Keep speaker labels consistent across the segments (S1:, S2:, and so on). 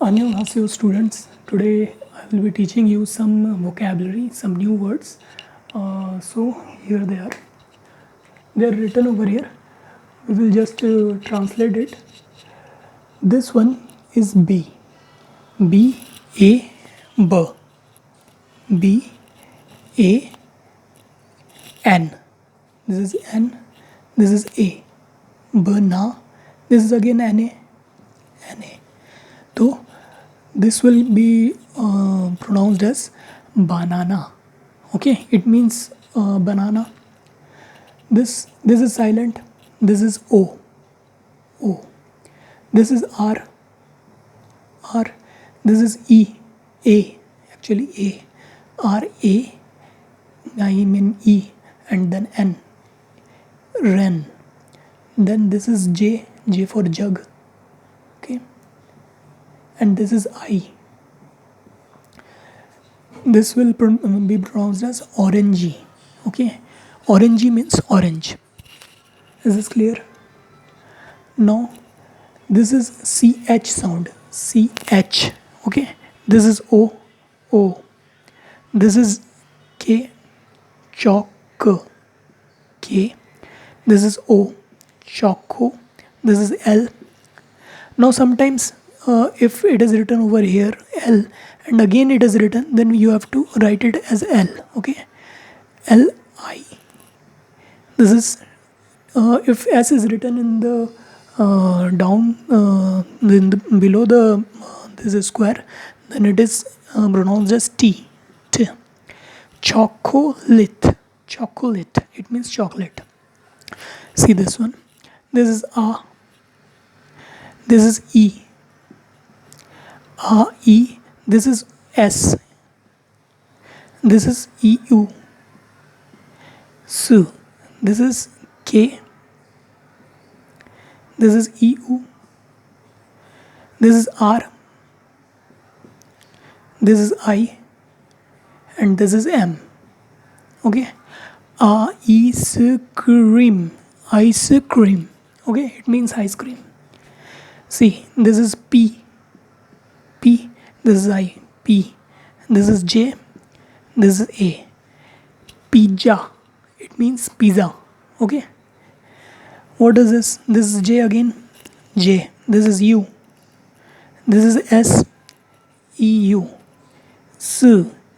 S1: Annyeonghaseyo students. Today I will be teaching you some vocabulary, some new words. So here they are. They are written over here. We will just translate it. This one is B. B A B. B A N. This is N. This is A. Bana. This is again N A. N A. So this will be pronounced as banana. Okay, it means banana. This is silent. This is O. O. This is R. R. This is E. A. Actually A. R A. I mean E, and then N. Ren. Then this is J. J for jug. Okay. And this is I. This will be pronounced as orangey. Okay, orangey means orange. Is this clear? Now this is CH sound. CH. Okay, this is O. O. This is K. Chalk. K. This is O. Choco. This is L. Now sometimes if it is written over here L and again it is written, then you have to write it as L. Okay, L I. This is if S is written in the down in the, below the this is square, then it is pronounced as T. T. Chocolate. Chocolate. It means chocolate. See this one. This is A. This is E. A E. This is S. This is E U. S. This is K. This is E U. This is R. This is I. And this is M. Okay. Ice cream. Ice cream. Okay. It means ice cream. See, this is P. P. This is I. P. This is J. This is A. Pizza. It means pizza. Okay. What is this? This is J again. J. This is U. This is S. E U. S.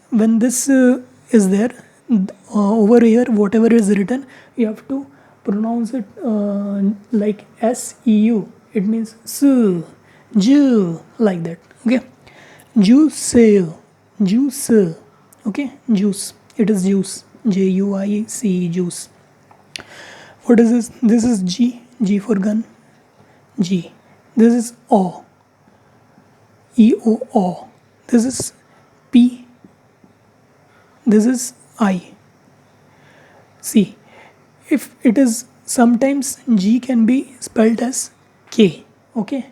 S1: When this is there, over here, whatever is written, you have to pronounce it like S E U. It means S. Ju. Like that. Okay. Juice. Juice. Okay. Juice. It is juice. Juice. Juice. What is this? This is G. G for gun. G. This is O. E O O. This is P. This is I. See, if it is sometimes G can be spelled as K. Okay.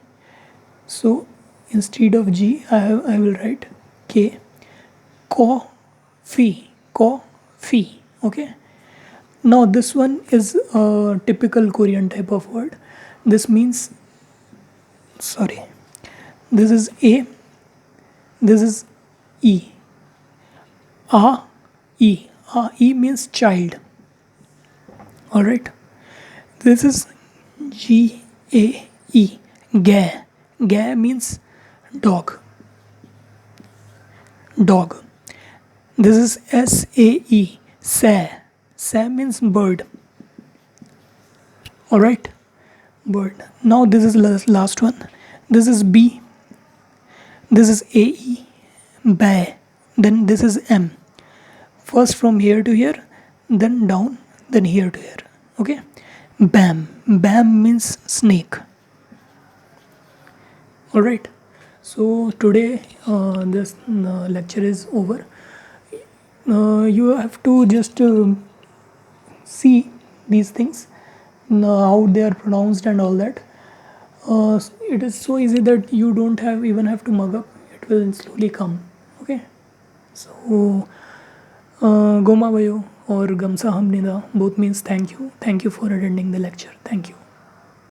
S1: So instead of G, I will write K. Coffee. Coffee. Okay. Now this one is a typical Korean type of word. This means, sorry, this is A. This is E. A E. A E means child. Alright. This is G A E. Ga. Ga means dog. Dog. This is S A E. Sa. Sa means bird. Alright. Bird. Now this is last one. This is B. This is A E. Ba. Then this is M. First from here to here, then down, then here to here. Okay. Bam. Bam means snake. Alright. So today this lecture is over. You have to just see these things, how they are pronounced and all that. It is so easy that you don't even have to mug up. It will slowly come. Okay. So Goma Vayo or Gamsa Hamnida both means thank you. Thank you for attending the lecture. Thank you.